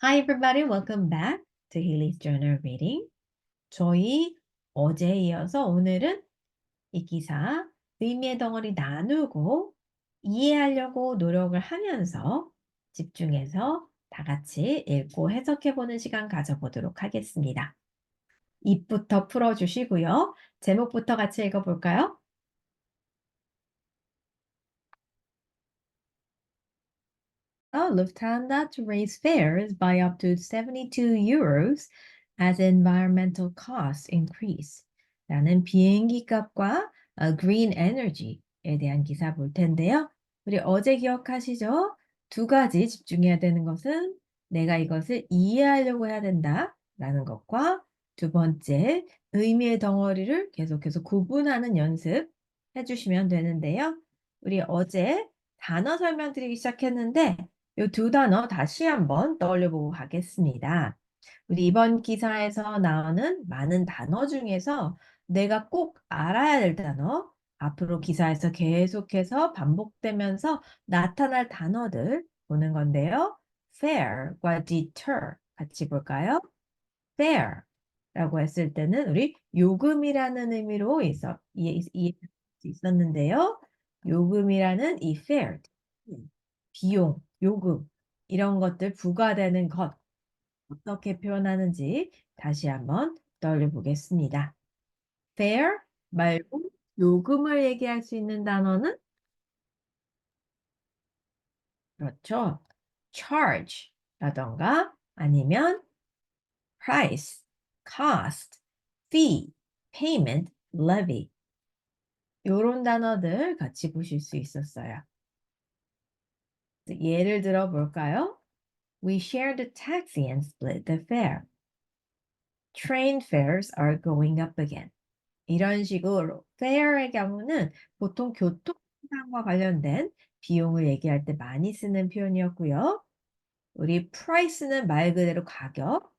Hi everybody, welcome back to Haley's Journal Reading. 저희 어제에 이어서 오늘은 이 기사 의미의 덩어리 나누고 이해하려고 노력을 하면서 집중해서 다 같이 읽고 해석해보는 시간 가져보도록 하겠습니다. 입부터 풀어주시고요. 제목부터 같이 읽어볼까요? Lufthansa to raise fares by up to 72 euros as environmental costs increase. 라는 비행기 값과 green energy에 대한 기사 볼 텐데요. 우리 어제 기억하시죠? 두 가지 집중해야 되는 것은 내가 이것을 이해하려고 해야 된다 라는 것과 두 번째 의미의 덩어리를 계속해서 구분하는 연습 해주시면 되는데요. 우리 어제 단어 설명드리기 시작했는데 이 두 단어 다시 한번 떠올려 보고 가겠습니다. 우리 이번 기사에서 나오는 많은 단어 중에서 내가 꼭 알아야 될 단어, 앞으로 기사에서 계속해서 반복되면서 나타날 단어들 보는 건데요. fair과 deter 같이 볼까요? fair라고 했을 때는 우리 요금이라는 의미로 이해할 수 있었는데요. 요금이라는 이 fare, 비용, 요금 이런 것들 부과되는 것 어떻게 표현하는지 다시 한번 떠올려 보겠습니다. fare 말고 요금을 얘기할 수 있는 단어는 그렇죠. charge 라던가 아니면 price, cost, fee, payment, levy 요런 단어들 같이 보실 수 있었어요. 예를 들어 볼까요? We share the taxi and split the fare. Train fares are going up again. 이런 식으로 fare의 경우는 보통 교통수단과 관련된 비용을 얘기할 때 많이 쓰는 표현이었고요. 우리 price는 말 그대로 가격,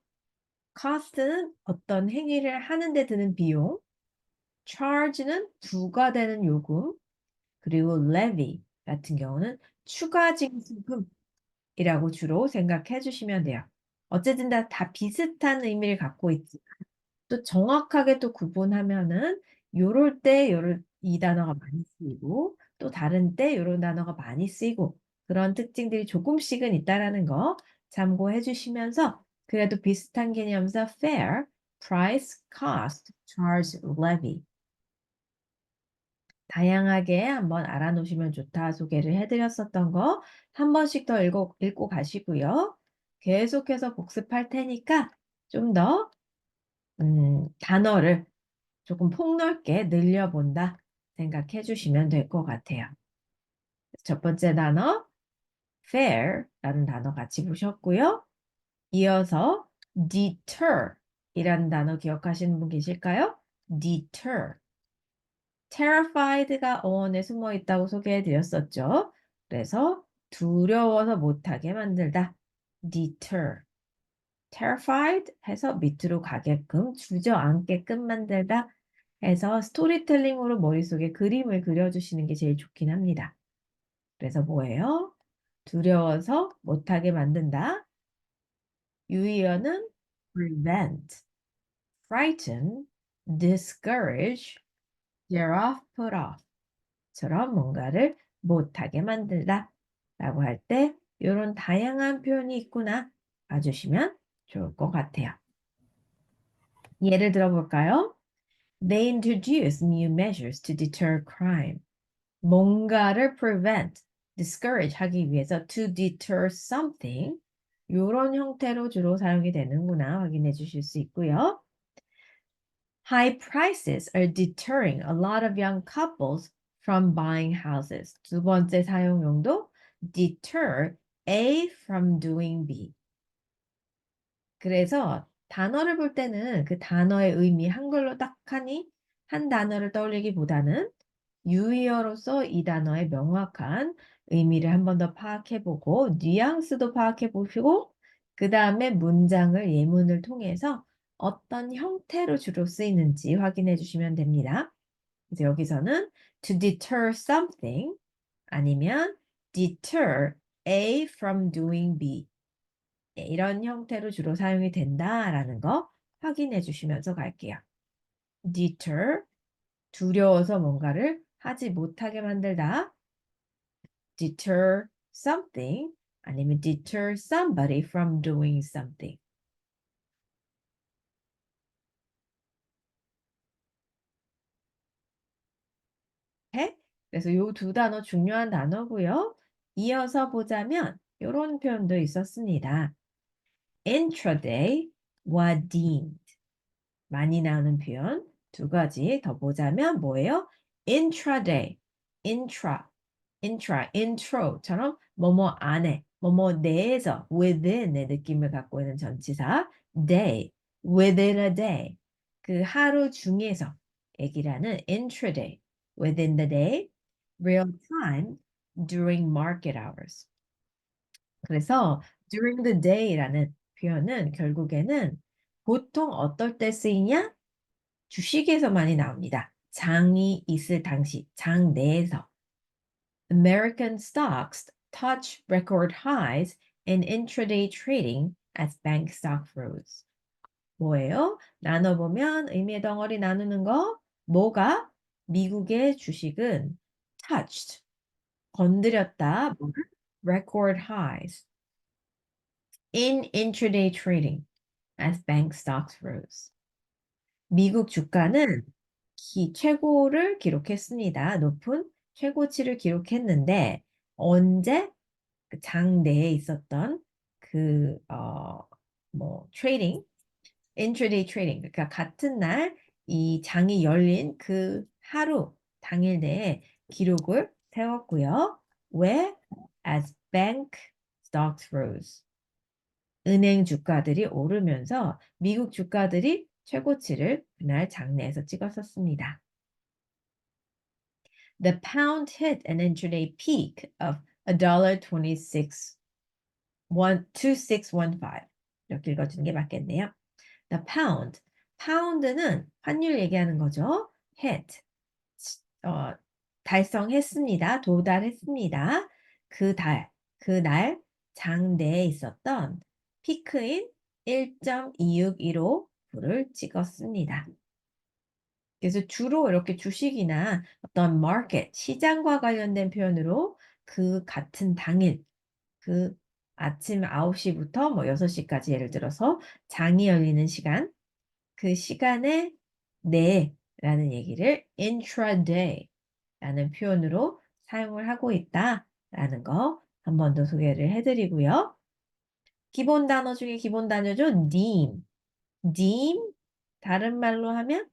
cost는 어떤 행위를 하는데 드는 비용, charge는 부과되는 요금, 그리고 levy 같은 경우는 추가 징수금이라고 주로 생각해 주시면 돼요. 어쨌든 다 비슷한 의미를 갖고 있지. 또 정확하게 또 구분하면은 요럴 때 이 단어가 많이 쓰이고 또 다른 때 요런 단어가 많이 쓰이고 그런 특징들이 조금씩은 있다라는 거 참고해 주시면서 그래도 비슷한 개념에서 fare, price, cost, charge, levy 다양하게 한번 알아놓으시면 좋다 소개를 해드렸었던 거 한 번씩 더 읽고 가시고요. 계속해서 복습할 테니까 좀 더 단어를 조금 폭넓게 늘려본다 생각해 주시면 될 것 같아요. 첫 번째 단어 fair라는 단어 같이 보셨고요. 이어서 deter 이라는 단어 기억하시는 분 계실까요? deter. terrified가 어원에 숨어 있다고 소개해 드렸었죠. 그래서 두려워서 못하게 만들다. deter. terrified 해서 밑으로 가게끔 주저앉게끔 만들다 해서 스토리텔링으로 머릿속에 그림을 그려주시는 게 제일 좋긴 합니다. 그래서 뭐예요? 두려워서 못하게 만든다. 유의어는 prevent, frighten, discourage, scare off, put off 처럼 뭔가를 못하게 만들다 라고 할 때 이런 다양한 표현이 있구나 봐주시면 좋을 것 같아요. 예를 들어 볼까요? They introduce new measures to deter crime. 뭔가를 prevent, discourage 하기 위해서 to deter something 이런 형태로 주로 사용이 되는구나 확인해 주실 수 있고요. High prices are deterring a lot of young couples from buying houses. 두 번째 사용 용도 deter A from doing B. 그래서 단어를 볼 때는 그 단어의 의미 한글로 딱 하니 한 단어를 떠올리기보다는 유의어로서 이 단어의 명확한 의미를 한 번 더 파악해보고 뉘앙스도 파악해보시고 그 다음에 문장을 예문을 통해서 어떤 형태로 주로 쓰이는지 확인해 주시면 됩니다. 그래서 여기서는 to deter something 아니면 deter A from doing B 이런 형태로 주로 사용이 된다라는 거 확인해 주시면서 갈게요. deter, 두려워서 뭔가를 하지 못하게 만들다. deter something 아니면 deter somebody from doing something. 해? 그래서 요 두 단어 중요한 단어고요. 이어서 보자면 요런 표현도 있었습니다. intraday와 deemed. 많이 나오는 표현 두 가지 더 보자면 뭐예요? intraday, intro처럼 뭐뭐 안에, 뭐뭐 내에서, within의 느낌을 갖고 있는 전치사 day, within a day, 그 하루 중에서 얘기라는 intraday, within the day, real time, during market hours. 그래서 during the day라는 표현은 결국에는 보통 어떨 때 쓰이냐? 주식에서 많이 나옵니다. 장이 있을 당시, 장 내에서. American stocks touch record highs in intraday trading as bank stock rose. 뭐예요? 나눠보면 의미의 덩어리 나누는 거. 뭐가? 미국의 주식은 touched, 건드렸다. record highs in intraday trading as bank stocks rose. 미국 주가는 최고를 기록했습니다. 높은 최고치를 기록했는데 언제 그 장내에 있었던 그 트레이딩, intraday trading 그러니까 같은 날 이 장이 열린 그 하루 당일 내에 기록을 세웠고요. 왜? As bank stocks rose. 은행 주가들이 오르면서 미국 주가들이 최고치를 그날 장내에서 찍었었습니다. The pound hit an intraday peak of $1.26, 2615. 이렇게 읽어주는 게 맞겠네요. The pound. 파운드는 환율 얘기하는 거죠. hit. 달성했습니다. 도달했습니다. 그날 장내에 있었던 피크인 1.2615불을 찍었습니다. 그래서 주로 이렇게 주식이나 어떤 마켓, 시장과 관련된 표현으로 그 같은 당일, 그 아침 9시부터 뭐 6시까지 예를 들어서 장이 열리는 시간, 그 시간에 내라는 얘기를 intraday 라는 표현으로 사용을 하고 있다라는 거 한 번 더 소개를 해드리고요. 기본 단어 중에 기본 단어죠. deem. deem, 다른 말로 하면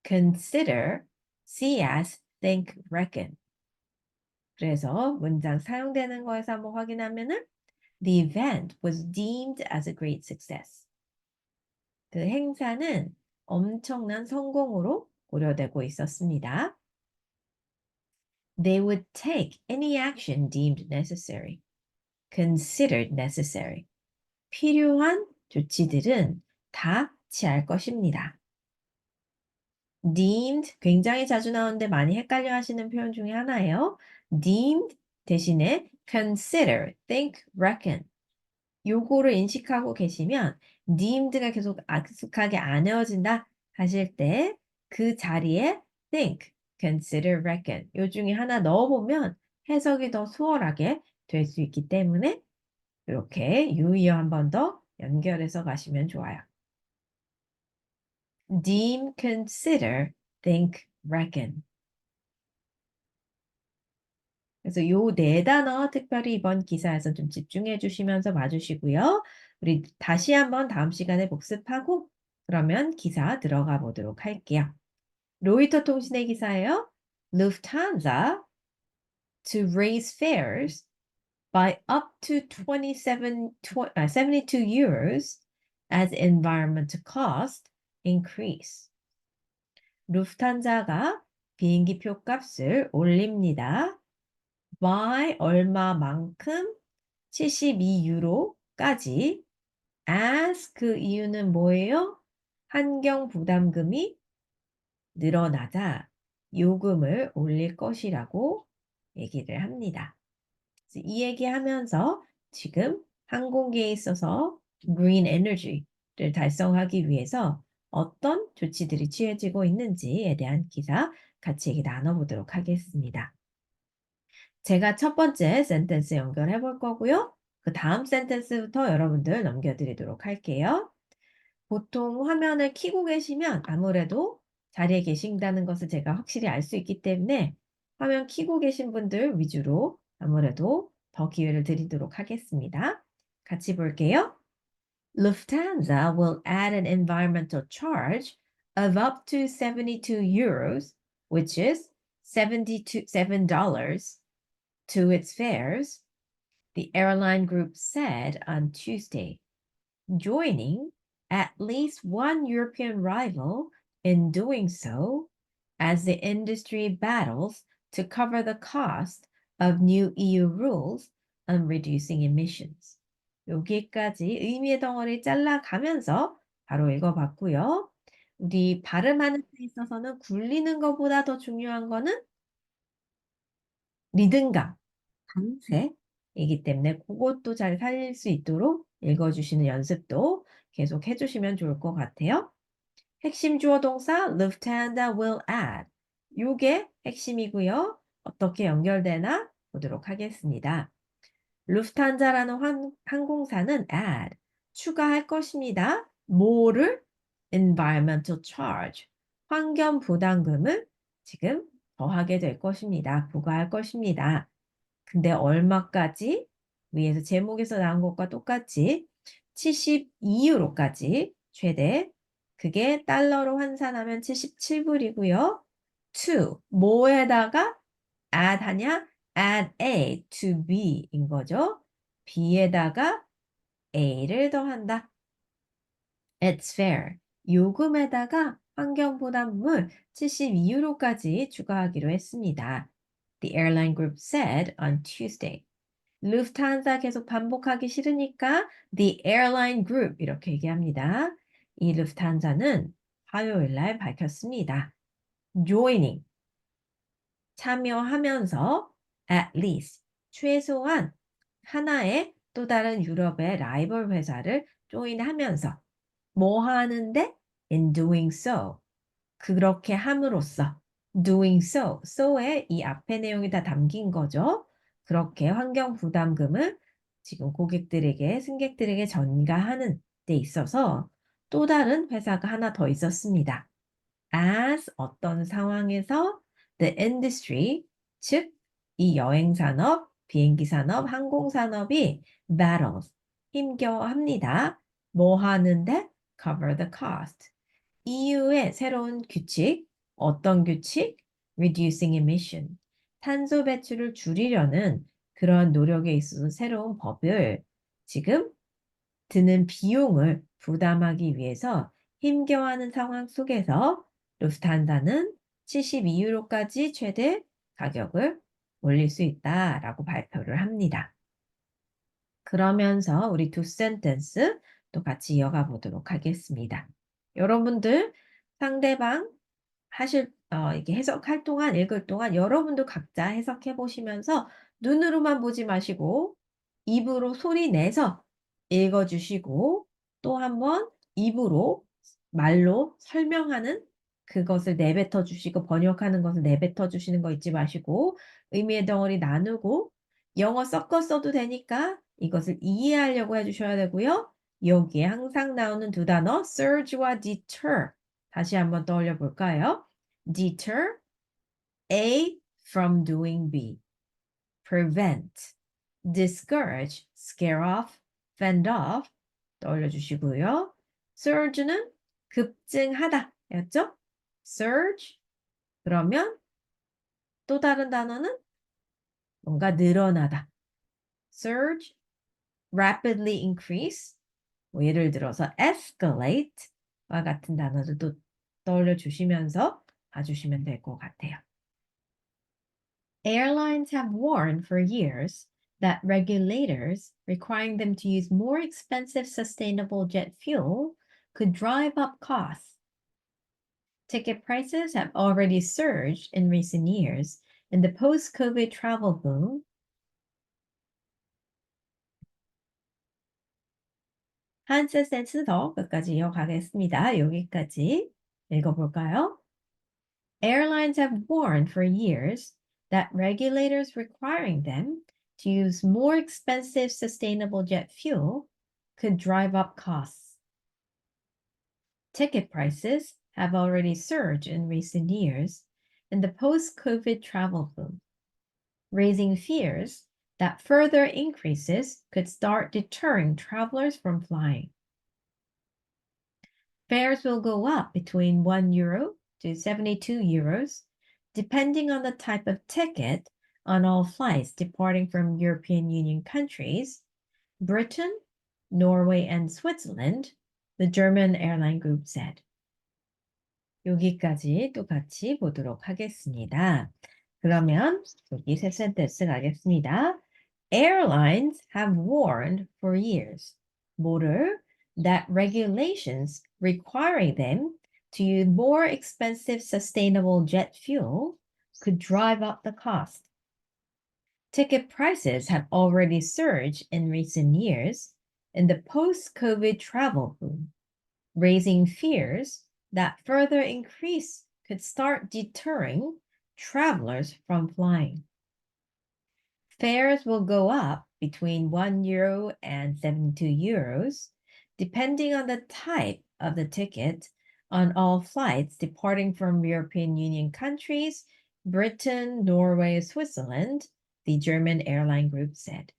consider, see as, think, reckon. 그래서 문장 사용되는 거에서 한번 확인하면은 The event was deemed as a great success. 그 행사는 엄청난 성공으로 고려되고 있었습니다. They would take any action deemed necessary, considered necessary. 필요한 조치들은 다 취할 것입니다. deemed 굉장히 자주 나오는데 많이 헷갈려 하시는 표현 중에 하나예요. deemed 대신에 consider, think, reckon. 요거를 인식하고 계시면 deemed가 계속 익숙하게 안 외워진다 하실 때 그 자리에 think, consider, reckon 요 중에 하나 넣어보면 해석이 더 수월하게 될 수 있기 때문에 이렇게 유의어 한 번 더 연결해서 가시면 좋아요. deem, consider, think, reckon. 그래서 요 네 단어 특별히 이번 기사에서 좀 집중해 주시면서 봐주시고요. 우리 다시 한번 다음 시간에 복습하고 그러면 기사 들어가 보도록 할게요. 로이터 통신의 기사예요. Lufthansa to raise fares by up to 72 euros as environmental cost increase. 루프탄자가 비행기 표 값을 올립니다. by 얼마만큼 72유로까지 as 그 이유는 뭐예요? 환경 부담금이 늘어나자 요금을 올릴 것이라고 얘기를 합니다. 이 얘기하면서 지금 항공기에 있어서 green energy를 달성하기 위해서 어떤 조치들이 취해지고 있는지에 대한 기사 같이 얘기 나눠보도록 하겠습니다. 제가 첫 번째 센텐스 연결해 볼 거고요. 그 다음 센텐스부터 여러분들 넘겨드리도록 할게요. 보통 화면을 켜고 계시면 아무래도 자리에 계신다는 것을 제가 확실히 알 수 있기 때문에 화면 켜고 계신 분들 위주로 아무래도 더 기회를 드리도록 하겠습니다. 같이 볼게요. Lufthansa will add an environmental charge of up to 72 euros, which is $77 to its fares, the airline group said on Tuesday, joining at least one European rival in doing so as the industry battles to cover the cost of new EU rules on reducing emissions. 여기까지 의미의 덩어리 잘라가면서 바로 읽어봤고요. 우리 발음하는 데 있어서는 굴리는 것보다 더 중요한 거는 리듬감, 강세이기 때문에 그것도 잘 살릴 수 있도록 읽어주시는 연습도 계속 해주시면 좋을 것 같아요. 핵심 주어 동사 Lufthansa will add. 요게 핵심이고요. 어떻게 연결되나 보도록 하겠습니다. 루프탄자라는 항공사는 add, 추가할 것입니다. 뭐를? environmental charge, 환경 부담금을 지금 더하게 될 것입니다. 부과할 것입니다. 근데 얼마까지? 위에서 제목에서 나온 것과 똑같이 72유로까지 최대. 그게 달러로 환산하면 77불이고요. to 뭐에다가 add 하냐? add A to B인 거죠. B에다가 A를 더한다. It's fair. 요금에다가 환경부담물 72유로까지 추가하기로 했습니다. The airline group said on Tuesday. 루프탄사 계속 반복하기 싫으니까 the airline group 이렇게 얘기합니다. 이 루프탄자는 화요일 날 밝혔습니다. joining 참여하면서 at least 최소한 하나의 또 다른 유럽의 라이벌 회사를 조인하면서 뭐 하는데? in doing so. 그렇게 함으로써 doing so. so에 이 앞에 내용이 다 담긴 거죠. 그렇게 환경 부담금을 지금 고객들에게, 승객들에게 전가하는 데 있어서 또 다른 회사가 하나 더 있었습니다. as 어떤 상황에서 the industry, 즉 이 여행산업, 비행기산업, 항공산업이 battles, 힘겨워합니다. 뭐 하는데? cover the cost. EU의 새로운 규칙, 어떤 규칙? reducing emission, 탄소 배출을 줄이려는 그런 노력에 있어서 새로운 법을 지금 드는 비용을 부담하기 위해서 힘겨워하는 상황 속에서 루프탄자는 72유로까지 최대 가격을 올릴 수 있다라고 발표를 합니다. 그러면서 우리 두 센텐스 또 같이 이어가 보도록 하겠습니다. 여러분들 상대방 이렇게 해석할 동안, 읽을 동안 여러분도 각자 해석해 보시면서 눈으로만 보지 마시고 입으로 소리 내서 읽어 주시고 또 한번 입으로 말로 설명하는 그것을 내뱉어 주시고 번역하는 것을 내뱉어 주시는 거 잊지 마시고 의미의 덩어리 나누고 영어 섞어 써도 되니까 이것을 이해하려고 해 주셔야 되고요. 여기에 항상 나오는 두 단어 surge와 deter 다시 한번 떠올려 볼까요? deter A from doing B. prevent, discourage, scare off, fend off 떠올려 주시고요. surge는 급증하다 였죠? surge 그러면 또 다른 단어는 뭔가 늘어나다. surge, rapidly increase 뭐 예를 들어서 escalate와 같은 단어들도 떠올려 주시면서 봐주시면 될 것 같아요. Airlines have warned for years that regulators requiring them to use more expensive sustainable jet fuel could drive up costs. Ticket prices have already surged in recent years in the post-COVID travel boom, 한 센텐스 더 끝까지 이어가겠습니다. 여기까지 읽어볼까요? Airlines have warned for years that regulators requiring them to use more expensive sustainable jet fuel could drive up costs. Ticket prices have already surged in recent years in the post-COVID travel boom, raising fears that further increases could start deterring travelers from flying. Fares will go up between €1 to €72, depending on the type of ticket on all flights departing from European Union countries, Britain, Norway, and Switzerland, the German airline group said. 여기까지 또 같이 보도록 하겠습니다. 그러면 여기 세 센텐스 가겠습니다. Airlines have warned for years. 뭐를? That regulations requiring them to use more expensive sustainable jet fuel could drive up the cost. Ticket prices have already surged in recent years in the post-COVID travel boom, raising fears that further increase could start deterring travelers from flying. Fares will go up between €1 and €72, depending on the type of the ticket on all flights departing from European Union countries, Britain, Norway, Switzerland, the German airline group said.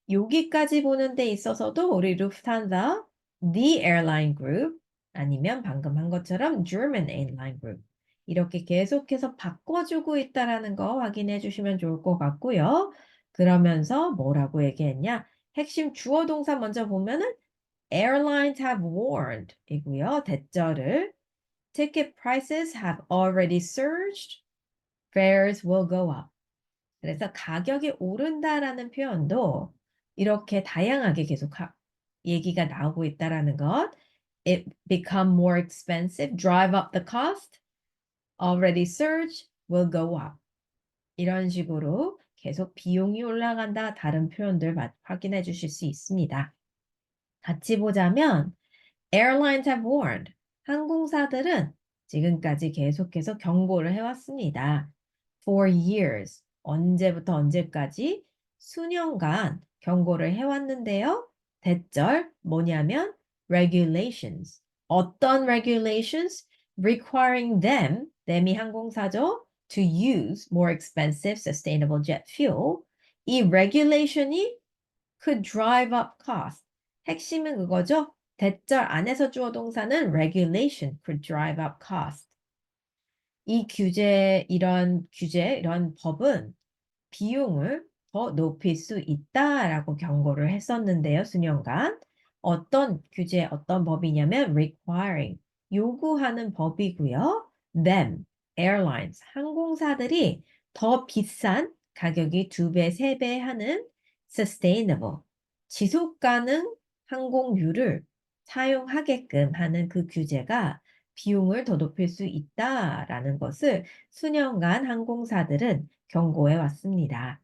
여기까지 보는 데 있어서도 우리 루프탄자, the airline group, 아니면 방금 한 것처럼 German airline group 이렇게 계속해서 바꿔주고 있다라는 거 확인해 주시면 좋을 것 같고요. 그러면서 뭐라고 얘기했냐? 핵심 주어 동사 먼저 보면은 airlines have warned 이고요. 대절을 ticket prices have already surged, fares will go up. 그래서 가격이 오른다라는 표현도 이렇게 다양하게 계속 얘기가 나오고 있다라는 것. It become more expensive, drive up the cost, already surge, will go up. 이런 식으로 계속 비용이 올라간다. 다른 표현들 확인해 주실 수 있습니다. 같이 보자면 Airlines have warned. 항공사들은 지금까지 계속해서 경고를 해왔습니다. For years. 언제부터 언제까지? 수년간 경고를 해왔는데요. 대절 뭐냐면 regulations. 어떤 regulations? Requiring them, them이 항공사죠. To use more expensive sustainable jet fuel. 이 regulation이 could drive up cost. 핵심은 그거죠. 대절 안에서 주어 동사는 regulation could drive up cost. 이 규제, 이런 법은 비용을 더 높일 수 있다라고 경고를 했었는데요, 수년간. 어떤 규제, 어떤 법이냐면 requiring, 요구하는 법이고요. them, airlines, 항공사들이 더 비싼 가격이 2배, 3배 하는 sustainable, 지속 가능 항공유를 사용하게끔 하는 그 규제가 비용을 더 높일 수 있다라는 것을 수년간 항공사들은 경고해 왔습니다.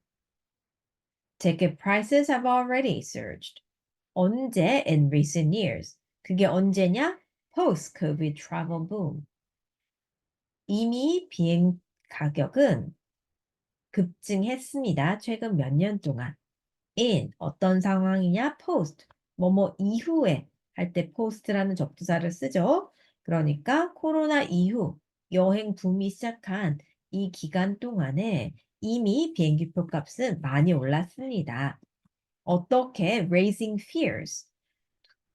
Ticket prices have already surged. 언제? In recent years. 그게 언제냐? Post-COVID travel boom. 이미 비행 가격은 급증했습니다. 최근 몇 년 동안. In 어떤 상황이냐? Post. 뭐뭐 이후에 할 때 post라는 접두사를 쓰죠. 그러니까 코로나 이후 여행 붐이 시작한 이 기간 동안에 이미 비행기표 값은 많이 올랐습니다. 어떻게? Raising fears.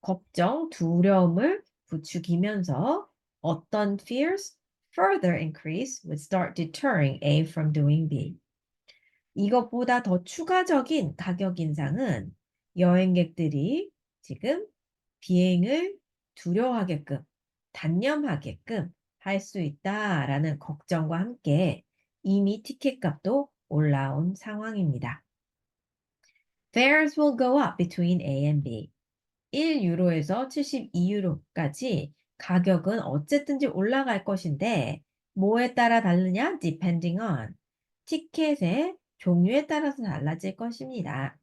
걱정, 두려움을 부추기면서 어떤 fears? Further increase would start deterring A from doing B. 이것보다 더 추가적인 가격 인상은 여행객들이 지금 비행을 두려워하게끔, 단념하게끔 할 수 있다라는 걱정과 함께 이미 티켓 값도 올라온 상황입니다. Fares will go up between A and B. 1유로에서 72유로까지 가격은 어쨌든지 올라갈 것인데 뭐에 따라 다르냐? Depending on. 티켓의 종류에 따라서 달라질 것입니다.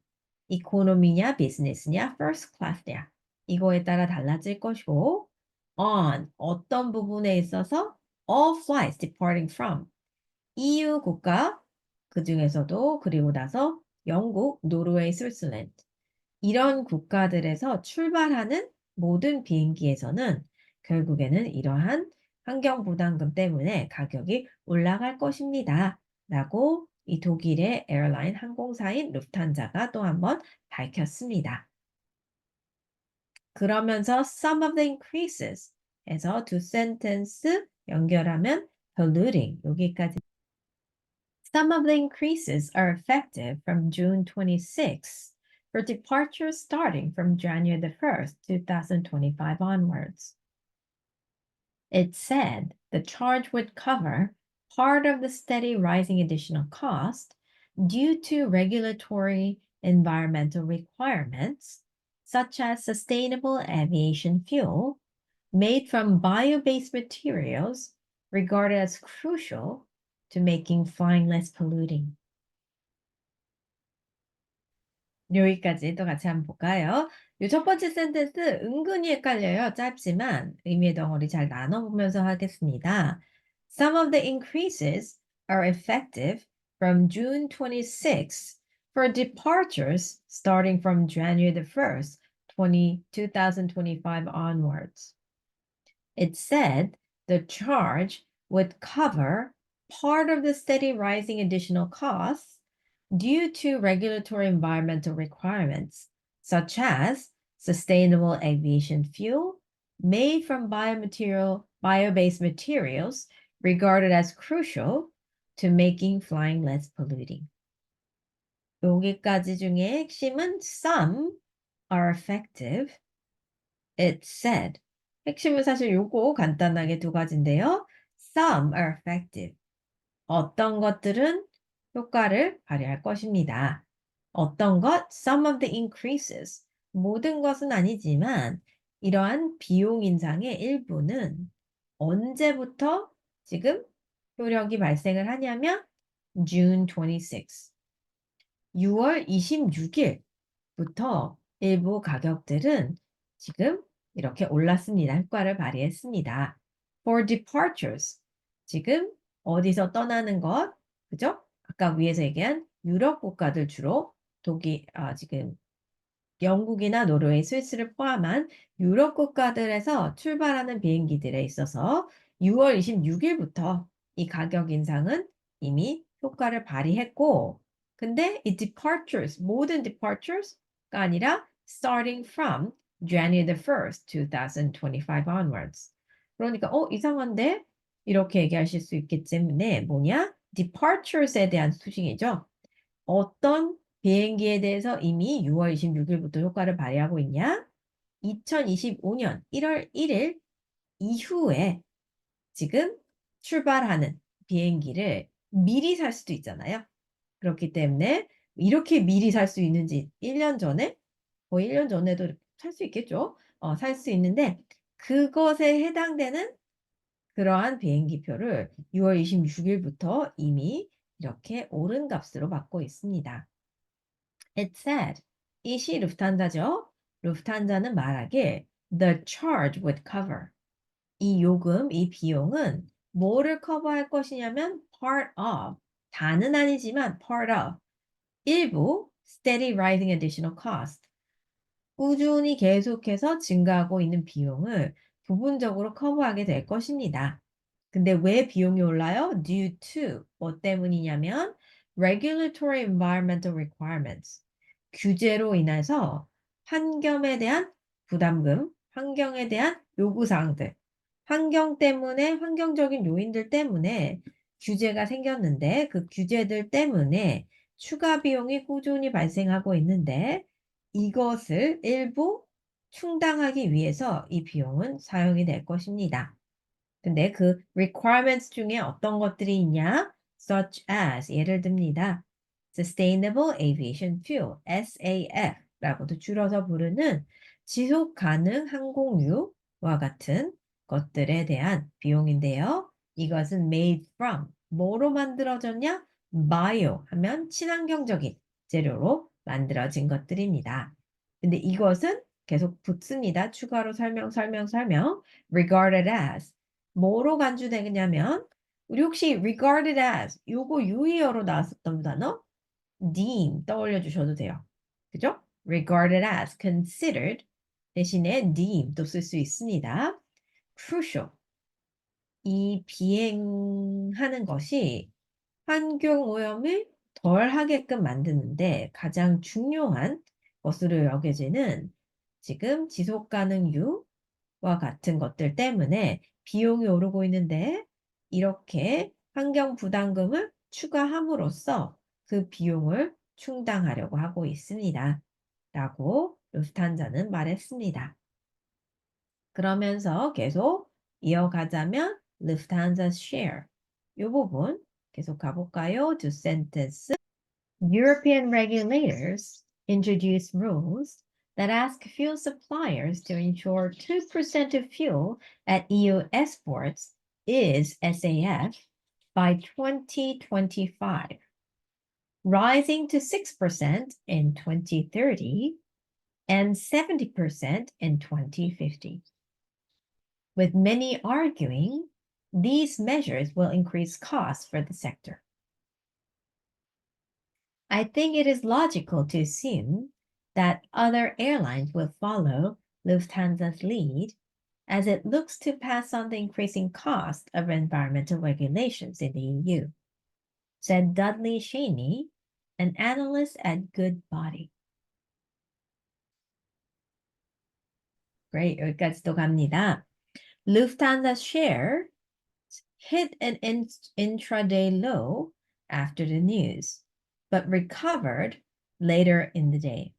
이코노미냐, 비즈니스냐, 퍼스트 클래스냐. 이거에 따라 달라질 것이고 on 어떤 부분에 있어서 all flights departing from EU 국가 그중에서도 그리고 나서 영국, 노르웨이, 스위스랜드 이런 국가들에서 출발하는 모든 비행기에서는 결국에는 이러한 환경 부담금 때문에 가격이 올라갈 것입니다. 라고 이 독일의 에어라인 항공사인 루프탄자가 또 한 번 밝혔습니다. 그러면서 some of the increases 해서 두 센텐스 연결하면 polluting 여기까지 Some of the increases are effective from June 26th for departures starting from January the 1st, 2025 onwards. It said the charge would cover part of the steady rising additional cost due to regulatory environmental requirements, such as sustainable aviation fuel made from bio-based materials regarded as crucial to making flying less polluting. 여기까지 또 같이 한번 볼까요? 이 첫 번째 센텐스 은근히 헷갈려요. 짧지만 의미의 덩어리 잘 나눠보면서 하겠습니다. Some of the increases are effective from June 26th for departures starting from January the 1st, 2025 onwards. It said the charge would cover part of the steady rising additional costs due to regulatory environmental requirements, such as sustainable aviation fuel made from bio-based materials regarded as crucial to making flying less polluting. 여기까지 중에 핵심은 some are effective. It said. 핵심은 사실 요거 간단하게 두 가지인데요. Some are effective. 어떤 것들은 효과를 발휘할 것입니다. 어떤 것, some of the increases. 모든 것은 아니지만 이러한 비용 인상의 일부는 언제부터 지금 효력이 발생을 하냐면 June 26. 6월 26일부터 일부 가격들은 지금 이렇게 올랐습니다. 효과를 발휘했습니다. For departures. 지금 어디서 떠나는 것, 그죠? 아까 위에서 얘기한 유럽 국가들 주로 지금 영국이나 노르웨이, 스위스를 포함한 유럽 국가들에서 출발하는 비행기들에 있어서 6월 26일부터 이 가격 인상은 이미 효과를 발휘했고, 근데 이 departures, 모든 departures가 아니라 starting from January the 1st, 2025 onwards. 그러니까 이상한데? 이렇게 얘기하실 수 있기 때문에 뭐냐? departures에 대한 수식이죠. 어떤 비행기에 대해서 이미 6월 26일부터 효과를 발휘하고 있냐? 2025년 1월 1일 이후에 지금 출발하는 비행기를 미리 살 수도 있잖아요. 그렇기 때문에 이렇게 미리 살 수 있는지 1년 전에 거의 1년 전에도 살 수 있겠죠. 살 수 있는데 그것에 해당되는 그러한 비행기표를 6월 26일부터 이미 이렇게 오른 값으로 받고 있습니다. It said, 이시 루프탄자죠. 루프탄자는 말하길 the charge would cover. 이 요금, 이 비용은 뭐를 커버할 것이냐면 part of, 다는 아니지만 part of, 일부 steady rising additional cost. 꾸준히 계속해서 증가하고 있는 비용을 부분적으로 커버하게 될 것입니다. 근데 왜 비용이 올라요? Due to 뭐 때문이냐면 regulatory environmental requirements 규제로 인해서 환경에 대한 부담금, 환경에 대한 요구사항들, 환경 때문에 환경적인 요인들 때문에 규제가 생겼는데 그 규제들 때문에 추가 비용이 꾸준히 발생하고 있는데 이것을 일부 충당하기 위해서 이 비용은 사용이 될 것입니다. 근데 그 requirements 중에 어떤 것들이 있냐? such as 예를 듭니다. Sustainable Aviation Fuel, SAF라고도 줄여서 부르는 지속 가능 항공유와 같은 것들에 대한 비용인데요. 이것은 made from 뭐로 만들어졌냐? bio 하면 친환경적인 재료로 만들어진 것들입니다. 근데 이것은 계속 붙습니다. 추가로 설명. regarded as. 뭐로 간주되냐면 우리 혹시 regarded as 요거 유의어로 나왔었던 단어 deem 떠올려 주셔도 돼요. 그죠? regarded as, considered 대신에 deem도 쓸 수 있습니다. crucial. 이 비행하는 것이 환경 오염을 덜 하게끔 만드는데 가장 중요한 것으로 여겨지는 지금 지속 가능유와 같은 것들 때문에 비용이 오르고 있는데 이렇게 환경 부담금을 추가함으로써 그 비용을 충당하려고 하고 있습니다. 라고 루프탄자는 말했습니다. 그러면서 계속 이어가자면 Lufthansa's share. 이 부분 계속 가볼까요? 두 sentences. European regulators introduce rules that ask fuel suppliers to ensure 2% of fuel at EU exports is SAF by 2025, rising to 6% in 2030 and 70% in 2050. With many arguing, these measures will increase costs for the sector. I think it is logical to assume that other airlines will follow Lufthansa's lead as it looks to pass on the increasing cost of environmental regulations in the EU, said Dudley Cheney, an analyst at Goodbody. Great, 여기까지도 갑니다. Lufthansa's share hit an intraday low after the news, but recovered later in the day.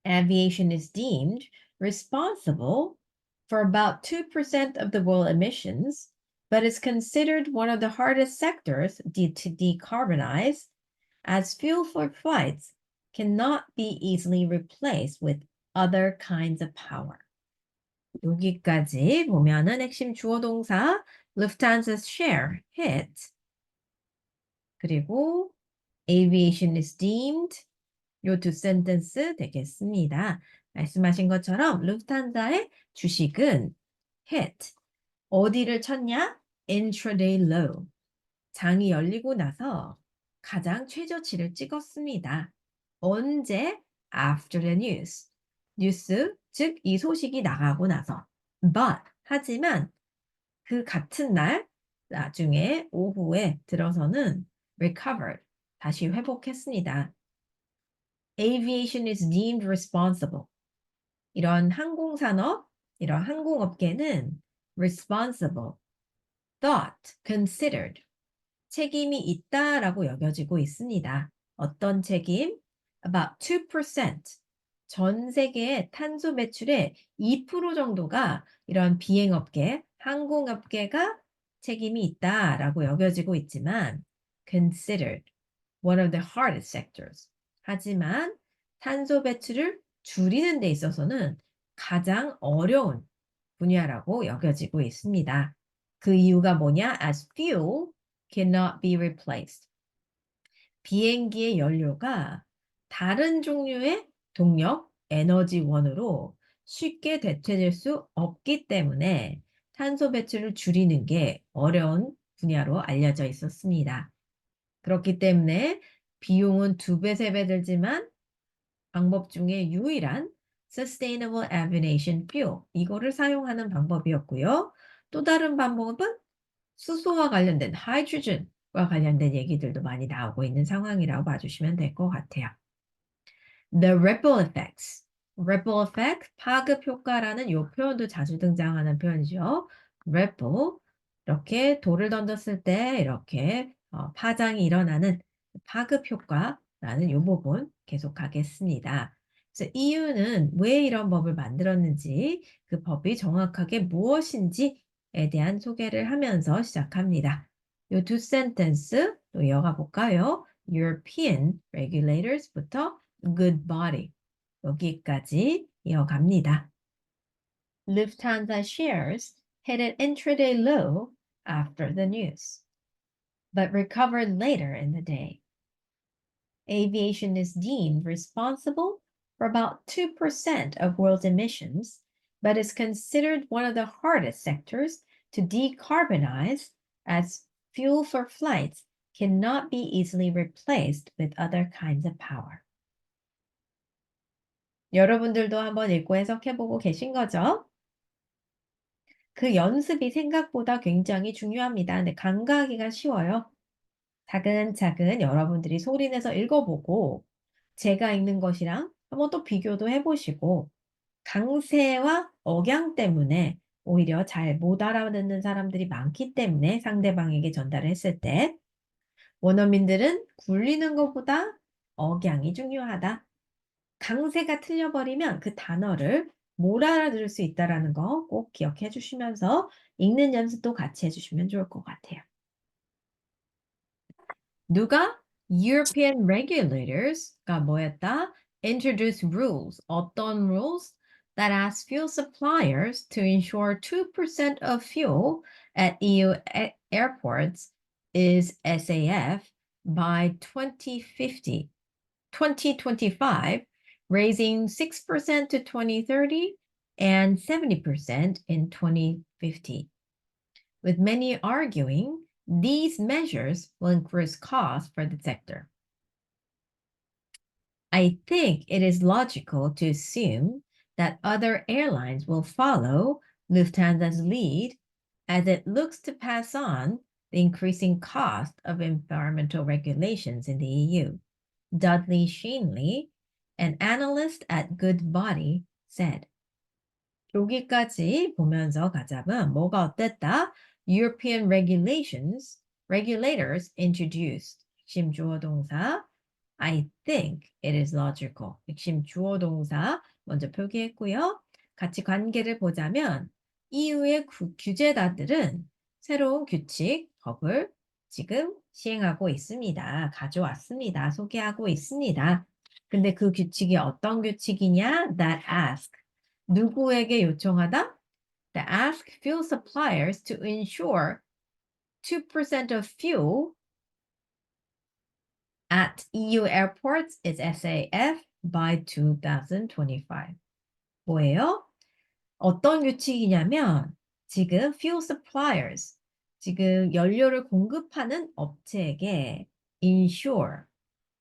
Aviation is deemed responsible for about 2% of the world emissions, but is considered one of the hardest sectors to decarbonize, as fuel for flights cannot be easily replaced with other kinds of power. 여기까지 보면은 핵심 주어 동사 Lufthansa's share hit 그리고 aviation is deemed 요 두 센텐스 되겠습니다. 말씀하신 것처럼 루프탄자의 주식은 hit 어디를 쳤냐? intraday low 장이 열리고 나서 가장 최저치를 찍었습니다. 언제? after the news 뉴스 즉 이 소식이 나가고 나서 but 하지만 그 같은 날 나중에 오후에 들어서는 recovered 다시 회복했습니다. Aviation is deemed responsible. 이런 항공산업, 이런 항공업계는 responsible, thought, considered 책임이 있다라고 여겨지고 있습니다. 어떤 책임? About 2%. 전 세계의 탄소 배출의 2% 정도가 이런 비행업계, 항공업계가 책임이 있다라고 여겨지고 있지만 considered one of the hardest sectors. 하지만 탄소 배출을 줄이는 데 있어서는 가장 어려운 분야라고 여겨지고 있습니다. 그 이유가 뭐냐? As fuel cannot be replaced. 비행기의 연료가 다른 종류의 동력, 에너지원으로 쉽게 대체될 수 없기 때문에 탄소 배출을 줄이는 게 어려운 분야로 알려져 있었습니다. 그렇기 때문에 비용은 2배, 3배 들지만 방법 중에 유일한 Sustainable Aviation Fuel 이거를 사용하는 방법이었고요. 또 다른 방법은 수소와 관련된 하이드로젠과 관련된 얘기들도 많이 나오고 있는 상황이라고 봐주시면 될 것 같아요. The ripple effects. ripple effect, 파급 효과라는 이 표현도 자주 등장하는 표현이죠. ripple, 이렇게 돌을 던졌을 때 이렇게 파장이 일어나는 파급 효과라는 이 부분 계속하겠습니다. 그래서 EU는 왜 이런 법을 만들었는지, 그 법이 정확하게 무엇인지에 대한 소개를 하면서 시작합니다. 이 두 센텐스 또 이어가 볼까요? European regulators부터 Goodbody. 여기까지 이어갑니다. Lufthansa shares hit an intraday low after the news, but recovered later in the day. Aviation is deemed responsible for about 2% of world's emissions, but is considered one of the hardest sectors to decarbonize as fuel for flights cannot be easily replaced with other kinds of power. 여러분들도 한번 읽고 해석해보고 계신 거죠? 그 연습이 생각보다 굉장히 중요합니다. 근데 간과하기가 쉬워요. 차근차근 여러분들이 소리내서 읽어보고 제가 읽는 것이랑 한번 또 비교도 해보시고 강세와 억양 때문에 오히려 잘 못 알아듣는 사람들이 많기 때문에 상대방에게 전달을 했을 때 원어민들은 굴리는 것보다 억양이 중요하다. 강세가 틀려버리면 그 단어를 못 알아들을 수 있다는 거 꼭 기억해 주시면서 읽는 연습도 같이 해주시면 좋을 것 같아요. 누가 European regulators가 뭐였다? Introduce rules. 어떤 rules? That ask fuel suppliers to ensure 2% of fuel at EU airports is SAF by 2025, raising 6% to 2030 and 70% in 2050. With many arguing, these measures will increase costs for the sector. I think it is logical to assume that other airlines will follow Lufthansa's lead as it looks to pass on the increasing cost of environmental regulations in the EU. Dudley Shanley, an analyst at Goodbody, said. 여기까지 보면서 가자면 뭐가 어땠다? European regulators introduced. 핵심 주어 동사. I think it is logical. 핵심 주어 동사 먼저 표기했고요. 같이 관계를 보자면 EU의 규제다들은 새로운 규칙, 법을 지금 시행하고 있습니다. 가져왔습니다. 소개하고 있습니다. 근데 그 규칙이 어떤 규칙이냐? That ask. 누구에게 요청하다? That ask fuel suppliers to ensure 2% of fuel at EU airports is SAF by 2025. 뭐예요? 어떤 규칙이냐면 지금 fuel suppliers, 지금 연료를 공급하는 업체에게 ensure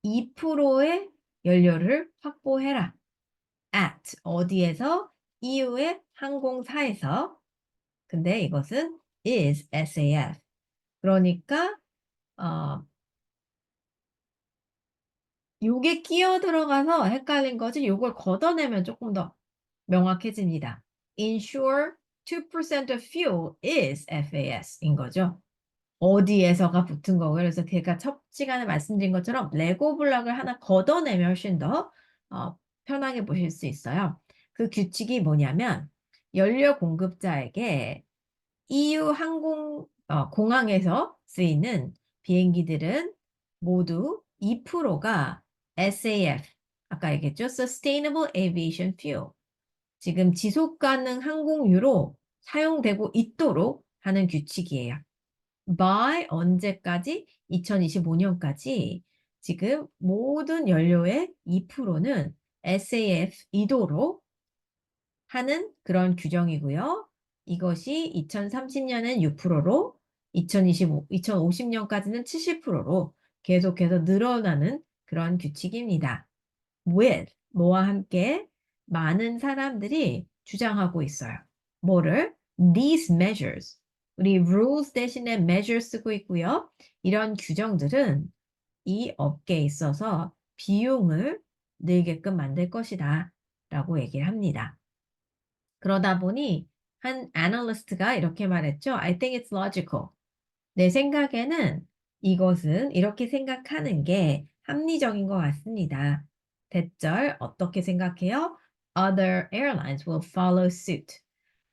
2%의 연료를 확보해라. at 어디에서? EU의 항공사에서. 근데 이것은 is SAF. 그러니까 요게 끼어 들어가서 헷갈린 거지 요걸 걷어내면 조금 더 명확해집니다. Ensure 2% of fuel is FAS인 거죠. 어디에서가 붙은 거고요. 그래서 제가 첫 시간에 말씀드린 것처럼 레고 블럭을 하나 걷어내면 훨씬 더 편하게 보실 수 있어요. 그 규칙이 뭐냐면 연료 공급자에게 EU 공항에서 쓰이는 비행기들은 모두 2%가 SAF, 아까 얘기했죠? Sustainable Aviation Fuel. 지금 지속 가능 항공유로 사용되고 있도록 하는 규칙이에요. by 언제까지? 2025년까지 지금 모든 연료의 2%는 SAF이도록 하는 그런 규정이고요. 이것이 2030년엔 6%로 2050년까지는 70%로 계속해서 늘어나는 그런 규칙입니다. with 뭐와 함께 많은 사람들이 주장하고 있어요. 뭐를? These measures. 우리 rules 대신에 measure 쓰고 있고요. 이런 규정들은 이 업계에 있어서 비용을 늘게끔 만들 것이다 라고 얘기를 합니다. 그러다 보니 한 애널리스트가 이렇게 말했죠. I think it's logical. 내 생각에는 이것은 이렇게 생각하는 게 합리적인 것 같습니다. 대절 어떻게 생각해요? Other airlines will follow suit.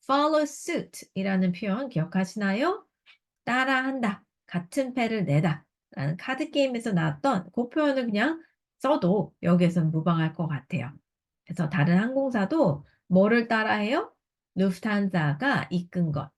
Follow suit 이라는 표현 기억하시나요? 따라한다. 같은 패를 내다. 라는 카드게임에서 나왔던 그 표현을 그냥 써도 여기에서는 무방할 것 같아요. 그래서 다른 항공사도 뭐를 따라해요? 루프탄자가 이끈 것,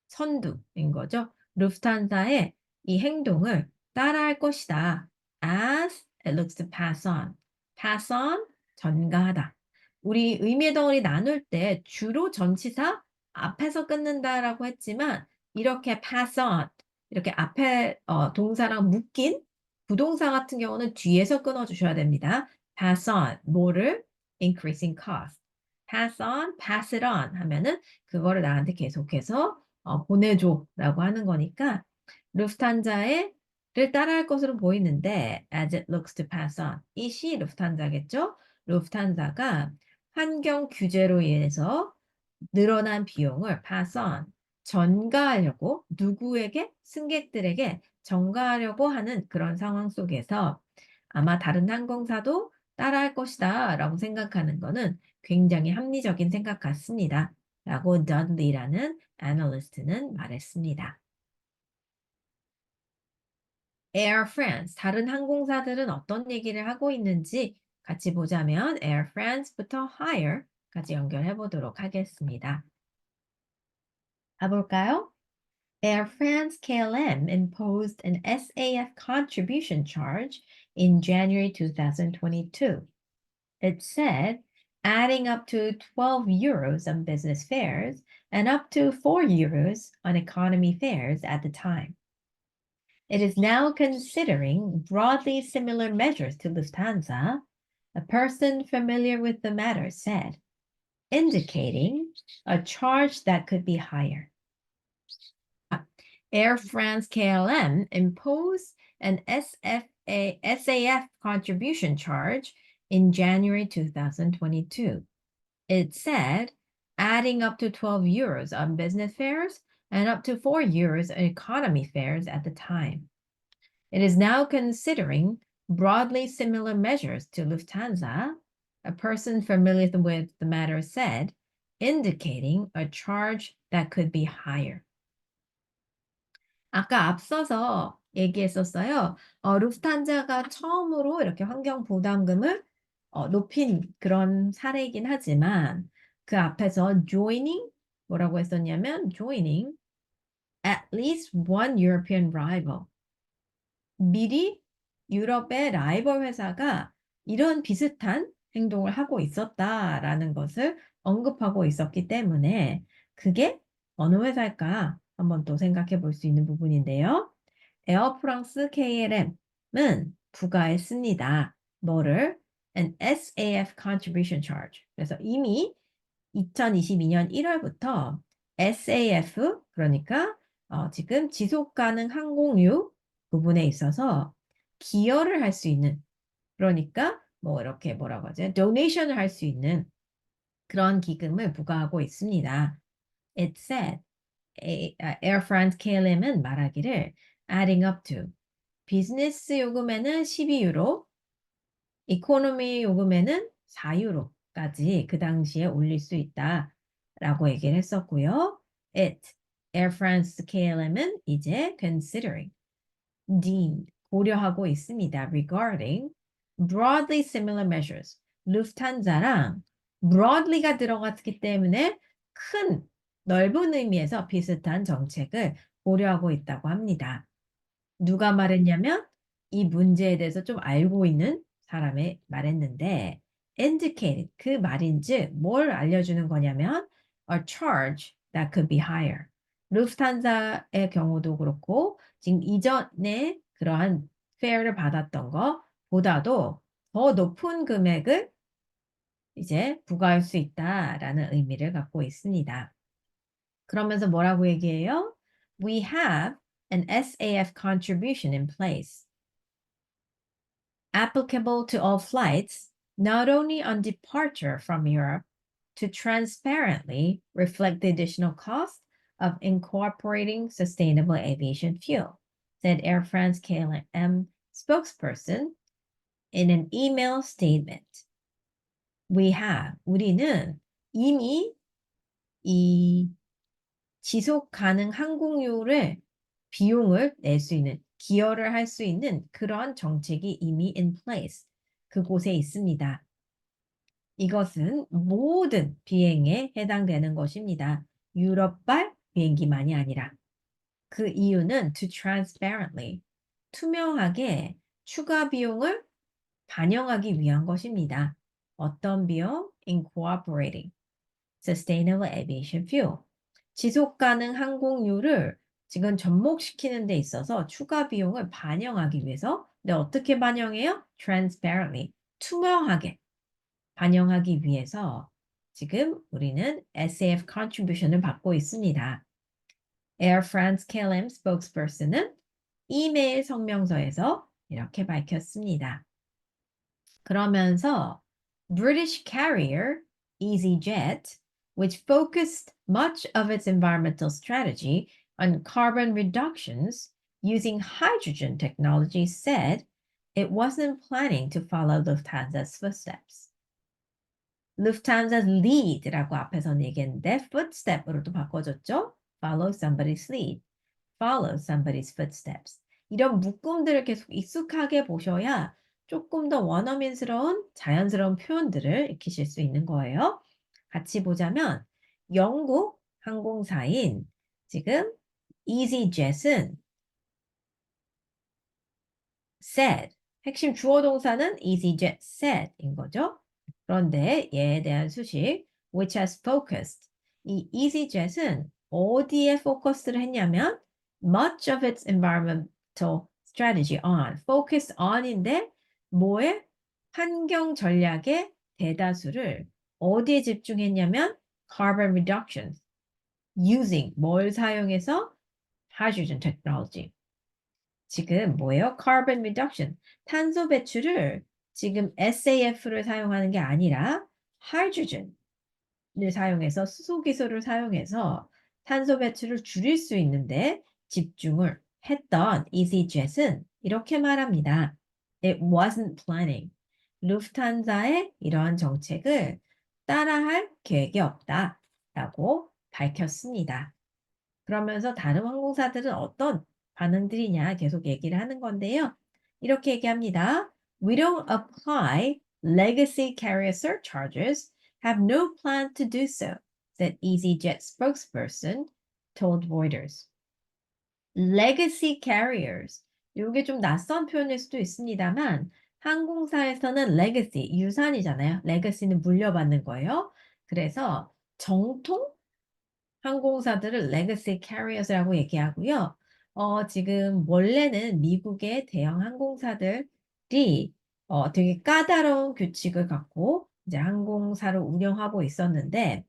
선두인 거죠. 루프탄자의 이 행동을 따라할 것이다. As it looks to pass on. Pass on 전가하다. 우리 의미의 덩어리 나눌 때 주로 전치사 앞에서 끊는다라고 했지만 이렇게 pass on 이렇게 앞에 동사랑 묶인 부동사 같은 경우는 뒤에서 끊어주셔야 됩니다. pass on 뭐를 increasing cost. pass on, pass it on 하면은 그거를 나한테 계속해서 보내줘라고 하는 거니까 루프탄자의 를 따라할 것으로 보이는데 as it looks to pass on. 이시 루프탄자겠죠? 루프탄자가 환경 규제로 인해서 늘어난 비용을 pass on, 전가하려고 누구에게? 승객들에게 전가하려고 하는 그런 상황 속에서 아마 다른 항공사도 따라할 것이다 라고 생각하는 것은 굉장히 합리적인 생각 같습니다. 라고 Dudley라는 애널리스트는 말했습니다. Air France, 다른 항공사들은 어떤 얘기를 하고 있는지 같이 보자면 Air France부터 hire까지 연결해 보도록 하겠습니다. 가볼까요? Air France KLM imposed an SAF contribution charge in January 2022. It said adding up to 12 euros on business fares and up to 4 euros on economy fares at the time. It is now considering broadly similar measures to Lufthansa, a person familiar with the matter said, indicating a charge that could be higher. Air France KLM imposed an SAF contribution charge in January 2022. It said adding up to 12 euros on business fares and up to 4 euros on economy fares at the time. It is now considering broadly similar measures to Lufthansa, a person familiar with the matter said, indicating a charge that could be higher. 아까 앞서서 얘기했었어요. 루프탄자가 처음으로 이렇게 환경 부담금을 높인 그런 사례이긴 하지만 그 앞에서 joining 뭐라고 했었냐면 joining at least one European rival. 미리 유럽의 라이벌 회사가 이런 비슷한 행동을 하고 있었다라는 것을 언급하고 있었기 때문에 그게 어느 회사일까 한번 또 생각해 볼 수 있는 부분인데요. 에어프랑스 KLM은 부과했습니다. 뭐를? An SAF contribution charge. 그래서 이미 2022년 1월부터 SAF, 그러니까 지금 지속가능 항공유 부분에 있어서 기여를 할 수 있는, 그러니까 뭐 이렇게 뭐라고 하죠? 도네이션을 할 수 있는 그런 기금을 부과하고 있습니다. It said, Air France KLM은 말하기를 adding up to 비즈니스 요금에는 12유로, 이코노미 요금에는 4유로까지 그 당시에 올릴 수 있다라고 얘기를 했었고요. Air France KLM은 이제 considering, deemed, 고려하고 있습니다. regarding broadly similar measures. 루프탄자랑 broadly가 들어갔기 때문에 큰, 넓은 의미에서 비슷한 정책을 고려하고 있다고 합니다. 누가 말했냐면 이 문제에 대해서 좀 알고 있는 사람이 말했는데 indicated, 그 말인즉 뭘 알려주는 거냐면 a charge that could be higher. 루프탄자의 경우도 그렇고 지금 이전에 그러한 fare를 받았던 것보다도 더 높은 금액을 이제 부과할 수 있다라는 의미를 갖고 있습니다. 그러면서 뭐라고 얘기해요? We have an SAF contribution in place, applicable to all flights, not only on departure from Europe, to transparently reflect the additional cost of incorporating sustainable aviation fuel, said Air France KLM spokesperson in an email statement. 우리는 이미 이 지속 가능 항공유를 비용을 낼 수 있는, 기여를 할 수 있는 그런 정책이 이미 in place, 그곳에 있습니다. 이것은 모든 비행에 해당되는 것입니다. 유럽발 비행기만이 아니라. 그 이유는 to transparently, 투명하게 추가 비용을 반영하기 위한 것입니다. 어떤 비용? Incorporating sustainable aviation fuel. 지속 가능 항공유를 지금 접목시키는 데 있어서 추가 비용을 반영하기 위해서 근데 어떻게 반영해요? Transparently. 투명하게 반영하기 위해서 지금 우리는 SAF contribution을 받고 있습니다. Air France KLM spokesperson은 이메일 성명서에서 이렇게 밝혔습니다. 그러면서 British carrier EasyJet, which focused much of its environmental strategy on carbon reductions using hydrogen technology, said it wasn't planning to follow Lufthansa's footsteps. Lufthansa's lead라고 앞에서는 얘기했는데 footstep으로도 바꿔줬죠. Follow somebody's lead. Follow somebody's footsteps. 이런 묶음들을 계속 익숙하게 보셔야 조금 더 원어민스러운 자연스러운 표현들을 익히실 수 있는 거예요. 같이 보자면 영국 항공사인 지금 EasyJet은 said 핵심 주어 동사는 EasyJet said인 거죠. 그런데 얘에 대한 수식 which has focused 이 EasyJet은 어디에 포커스를 했냐면 much of its environmental strategy on focus on인데 뭐에 환경 전략의 대다수를 어디에 집중했냐면 carbon reduction using 뭘 사용해서 hydrogen technology 지금 뭐예요? carbon reduction. 탄소 배출을 지금 SAF를 사용하는 게 아니라 hydrogen을 사용해서 수소 기술을 사용해서 탄소 배출을 줄일 수 있는데 집중을 했던 EasyJet은 이렇게 말합니다. It wasn't planning. 루프탄자의 이러한 정책을 따라할 계획이 없다라고 밝혔습니다. 그러면서 다른 항공사들은 어떤 반응들이냐 계속 얘기를 하는 건데요. 이렇게 얘기합니다. We don't apply legacy carrier surcharges, have no plan to do so, said EasyJet spokesperson told Reuters. Legacy carriers. 이게 좀 낯선 표현일 수도 있습니다만 항공사에서는 legacy, 유산이잖아요. legacy는 물려받는 거예요. 그래서 정통 항공사들을 legacy carriers라고 얘기하고요. 지금 원래는 미국의 대형 항공사들이 되게 까다로운 규칙을 갖고 이제 항공사를 운영하고 있었는데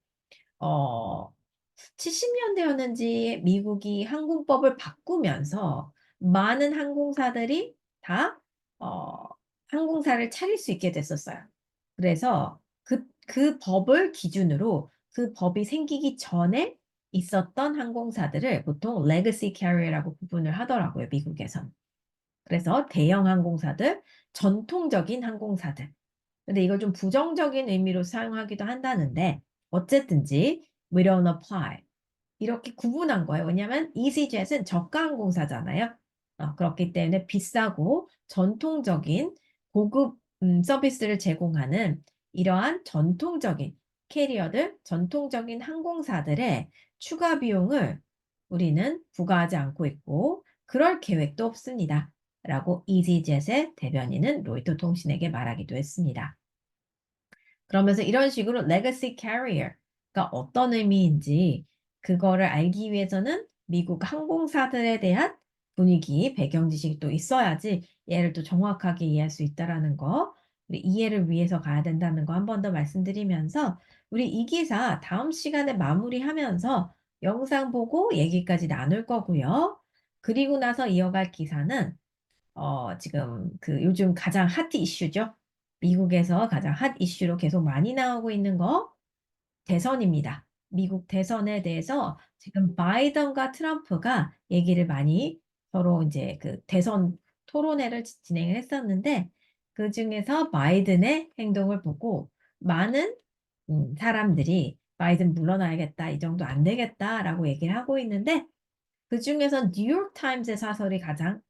70년대였는지 미국이 항공법을 바꾸면서 많은 항공사들이 다 항공사를 차릴 수 있게 됐었어요. 그래서 그 법을 기준으로 그 법이 생기기 전에 있었던 항공사들을 보통 legacy carrier라고 구분을 하더라고요, 미국에선. 그래서 대형 항공사들, 전통적인 항공사들. 근데 이걸 좀 부정적인 의미로 사용하기도 한다는데 어쨌든지 we don't apply. 이렇게 구분한 거예요. 왜냐하면 EasyJet은 저가 항공사잖아요. 그렇기 때문에 비싸고 전통적인 고급 서비스를 제공하는 이러한 전통적인 캐리어들, 전통적인 항공사들의 추가 비용을 우리는 부과하지 않고 있고 그럴 계획도 없습니다. 라고 EasyJet의 대변인은 로이터 통신에게 말하기도 했습니다. 그러면서 이런 식으로 legacy carrier가 어떤 의미인지 그거를 알기 위해서는 미국 항공사들에 대한 분위기, 배경 지식도 있어야지 얘를 또 정확하게 이해할 수 있다라는 거, 우리 이해를 위해서 가야 된다는 거 한 번 더 말씀드리면서 우리 이 기사 다음 시간에 마무리하면서 영상 보고 얘기까지 나눌 거고요. 그리고 나서 이어갈 기사는 지금 그 요즘 가장 핫 이슈죠. 미국에서 가장 핫 이슈로 계속 많이 나오고 있는 거 대선입니다. 미국 대선에 대해서 지금 바이든과 트럼프가 얘기를 많이 서로 이제 그 대선 토론회를 진행을 했었는데 그 중에서 바이든의 행동을 보고 많은 사람들이 바이든 물러나야겠다, 이 정도 안 되겠다라고 얘기를 하고 있는데 그 중에서 뉴욕 타임스의 사설이 가장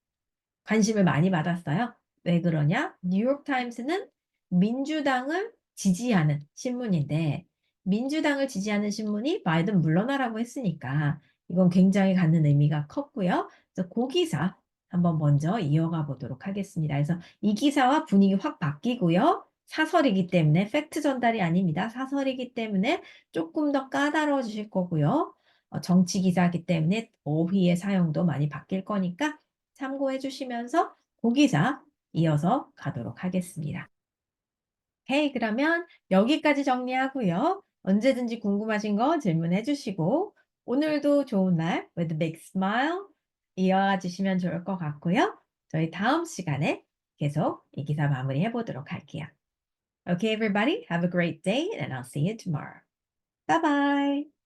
관심을 많이 받았어요. 왜 그러냐? 뉴욕타임스는 민주당을 지지하는 신문인데 민주당을 지지하는 신문이 바이든 물러나라고 했으니까 이건 굉장히 갖는 의미가 컸고요. 그래서 그 기사 한번 먼저 이어가 보도록 하겠습니다. 그래서 이 기사와 분위기 확 바뀌고요. 사설이기 때문에 팩트 전달이 아닙니다. 사설이기 때문에 조금 더 까다로워지실 거고요. 정치 기사이기 때문에 어휘의 사용도 많이 바뀔 거니까 참고해 주시면서 고기자 이어서 가도록 하겠습니다. 오케이, 그러면 여기까지 정리하고요. 언제든지 궁금하신 거 질문해 주시고 오늘도 좋은 날 with a big smile 이어가 주시면 좋을 것 같고요. 저희 다음 시간에 계속 이 기사 마무리해 보도록 할게요. Okay, everybody, have a great day and I'll see you tomorrow. Bye bye.